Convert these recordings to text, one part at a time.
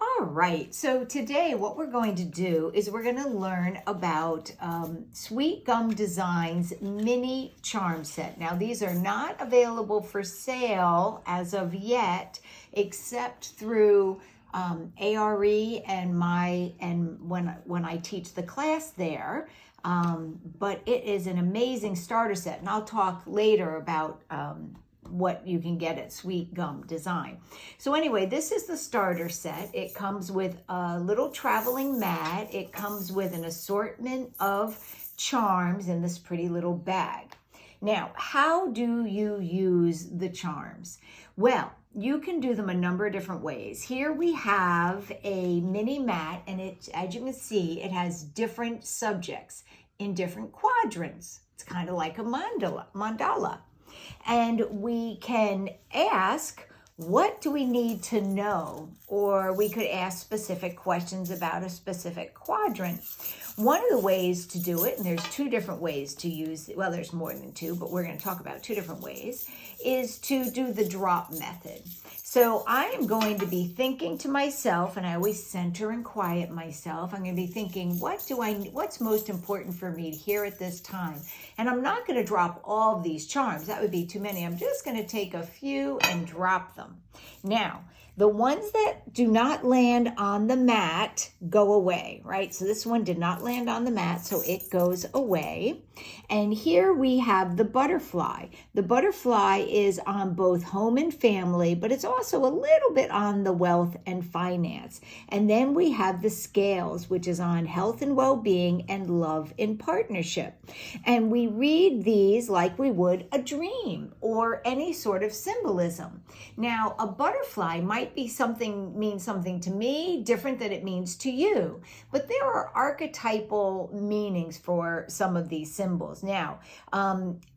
All right, so today what we're going to do is we're going to learn about Sweet Gum Designs mini charm set. Now these are not available for sale as of yet, except through A.R.E. and when I teach the class there. But it is an amazing starter set, and I'll talk later about what you can get at Sweet Gum Design. So anyway, this is the starter set. It comes with a little traveling mat. It comes with an assortment of charms in this pretty little bag. Now, how do you use the charms? Well, you can do them a number of different ways. Here we have a mini mat, and it, as you can see, it has different subjects in different quadrants. It's kind of like a mandala. And we can ask, what do we need to know? Or we could ask specific questions about a specific quadrant. One of the ways to do it, and there's two different ways to use, well, there's more than two, but we're going to talk about two different ways, is to do the drop method. So I am going to be thinking to myself, and I always center and quiet myself. I'm going to be thinking, what's most important for me here at this time? And I'm not going to drop all of these charms. That would be too many. I'm just going to take a few and drop them. Now, the ones that do not land on the mat go away, right? So this one did not land on the mat, so it goes away. And here we have the butterfly. The butterfly is on both home and family, but it's also a little bit on the wealth and finance. And then we have the scales, which is on health and well-being and love in partnership. And we read these like we would a dream or any sort of symbolism. Now, a butterfly might mean something to me different than it means to you, but there are archetypal meanings for some of these symbols. Now,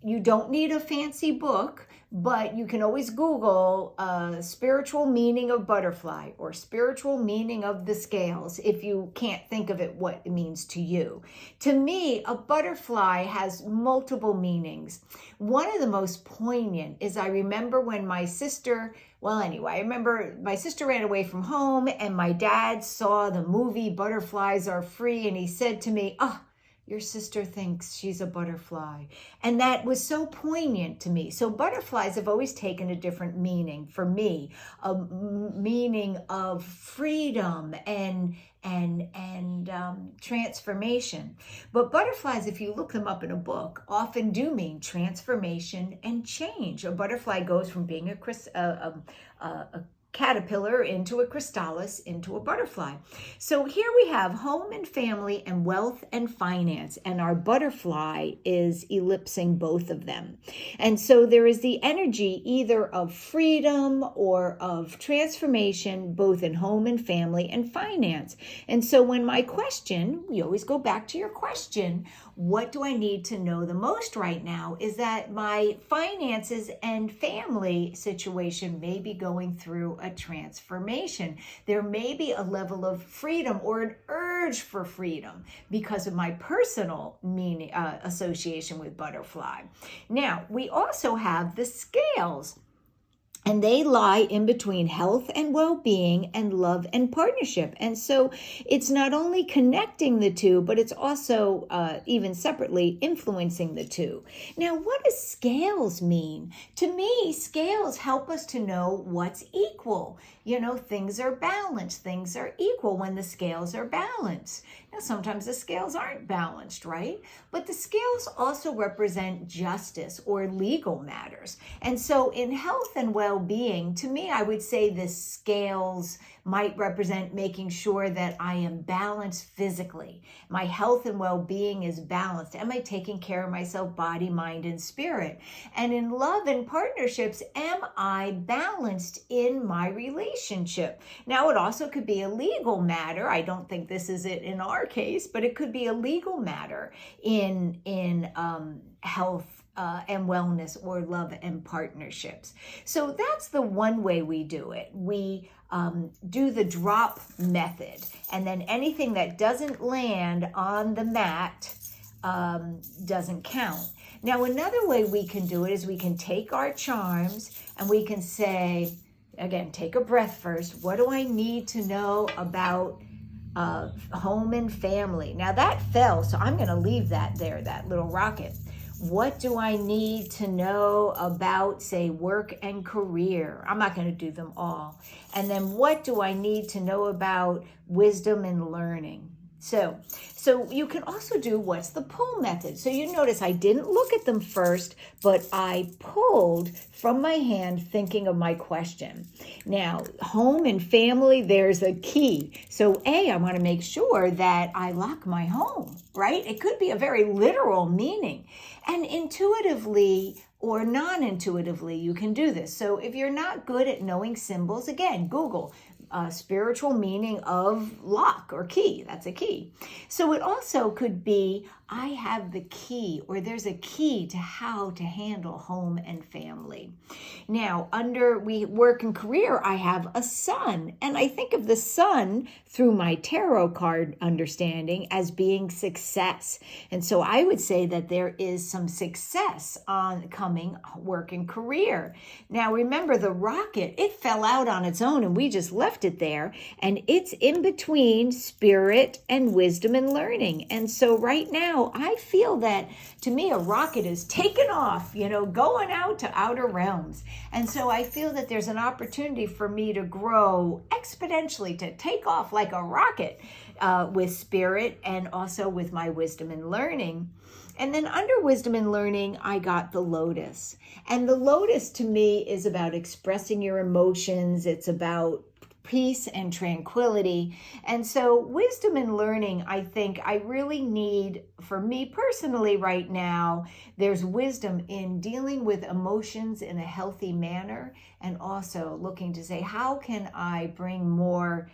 you don't need a fancy book, but you can always Google spiritual meaning of butterfly or spiritual meaning of the scales if you can't think of it what it means to you. To me, a butterfly has multiple meanings. One of the most poignant is I remember when my sister ran away from home and my dad saw the movie Butterflies Are Free, and he said to me, your sister thinks she's a butterfly. And that was so poignant to me. So butterflies have always taken a different meaning for me, a meaning of freedom and transformation. But butterflies, if you look them up in a book, often do mean transformation and change. A butterfly goes from being a caterpillar into a chrysalis into a butterfly. So here we have home and family and wealth and finance, and our butterfly is ellipsing both of them. And so there is the energy either of freedom or of transformation, both in home and family and finance. And so when my question, we always go back to your question, what do I need to know the most right now, is that my finances and family situation may be going through a transformation. There may be a level of freedom or an urge for freedom because of my personal meaning, association with butterfly. Now, we also have the scales. And they lie in between health and well-being and love and partnership. And so it's not only connecting the two, but it's also even separately influencing the two. Now, what does scales mean? To me, scales help us to know what's equal. You know, things are balanced. Things are equal when the scales are balanced. Now, sometimes the scales aren't balanced, right? But the scales also represent justice or legal matters. And so in health and well-being, to me, I would say the scales might represent making sure that I am balanced physically. My health and well-being is balanced. Am I taking care of myself, body, mind, and spirit? And in love and partnerships, am I balanced in my relationship? Now, it also could be a legal matter. I don't think this is it in our case, but it could be a legal matter in health and wellness or love and partnerships. So that's the one way we do it. We do the drop method, and then anything that doesn't land on the mat doesn't count. Now, another way we can do it is we can take our charms and we can say, Again, take a breath first. What do I need to know about home and family? Now that fell, so I'm going to leave that there, that little rocket. What do I need to know about, say, work and career? I'm not going to do them all. And then what do I need to know about wisdom and learning? So you can also do what's the pull method. So you notice I didn't look at them first, but I pulled from my hand thinking of my question. Now, home and family, there's a key. So I want to make sure that I lock my home, right? It could be a very literal meaning. And intuitively or non-intuitively, you can do this. So if you're not good at knowing symbols, again, Google spiritual meaning of lock or key. That's a key. So it also could be, I have the key, or there's a key to how to handle home and family. Now, under work and career, I have a sun, and I think of the sun through my tarot card understanding as being success. And so I would say that there is some success on coming work and career. Now, remember the rocket, it fell out on its own and we just left it there, and it's in between spirit and wisdom and learning. And so right now, I feel that to me, a rocket is taken off, going out to outer realms. And so I feel that there's an opportunity for me to grow exponentially, to take off like a rocket with spirit and also with my wisdom and learning. And then under wisdom and learning, I got the lotus. And the lotus to me is about expressing your emotions. It's about peace and tranquility. And so wisdom and learning, I think I really need, for me personally right now, there's wisdom in dealing with emotions in a healthy manner, and also looking to say, how can I bring more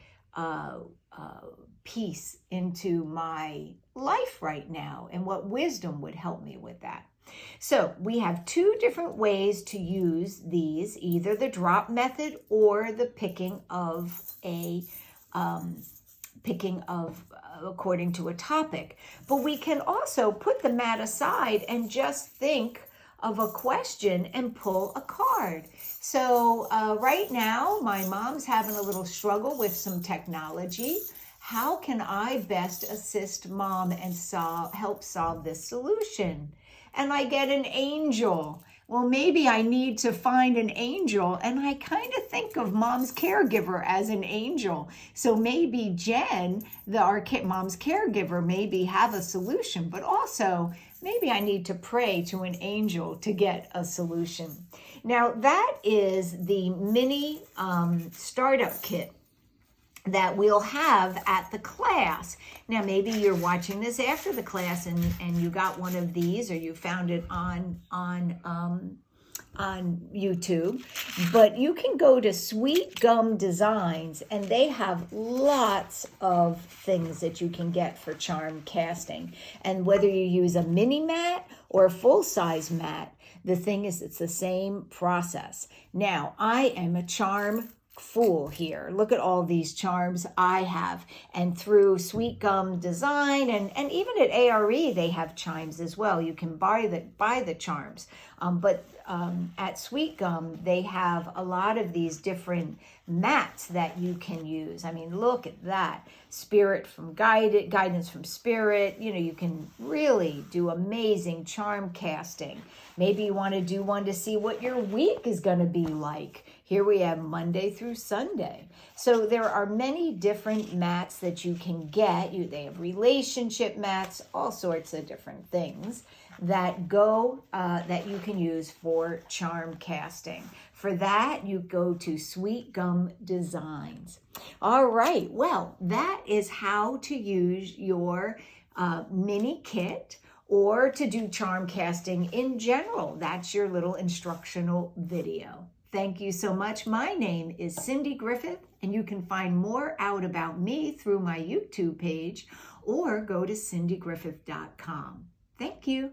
peace into my life right now, and what wisdom would help me with that. So we have two different ways to use these, either the drop method or the picking of according to a topic. But we can also put the mat aside and just think of a question and pull a card. So right now, my mom's having a little struggle with some technology. How can I best assist mom and help solve this solution? And I get an angel. Well, maybe I need to find an angel, and I kind of think of mom's caregiver as an angel. So maybe Jen, our mom's caregiver, maybe have a solution, but also maybe I need to pray to an angel to get a solution. Now, that is the mini startup kit that we'll have at the class. Now, maybe you're watching this after the class and you got one of these, or you found it on YouTube, but you can go to Sweet Gum Designs, and they have lots of things that you can get for charm casting. And whether you use a mini mat or a full-size mat, the thing is, it's the same process. Now, I am a charm fool here. Look at all these charms I have. And through Sweet Gum Design and even at A.R.E. they have chimes as well. You can buy the charms. But at Sweet Gum, they have a lot of these different mats that you can use. I mean, look at that. Spirit from guidance from spirit. You can really do amazing charm casting. Maybe you want to do one to see what your week is going to be like. Here we have Monday through Sunday. So there are many different mats that you can get. They have relationship mats, all sorts of different things that you can use for charm casting. For that, you go to Sweet Gum Designs. All right, well, that is how to use your mini kit or to do charm casting in general. That's your little instructional video. Thank you so much. My name is Cindy Griffith, and you can find more out about me through my YouTube page or go to cindygriffith.com. Thank you.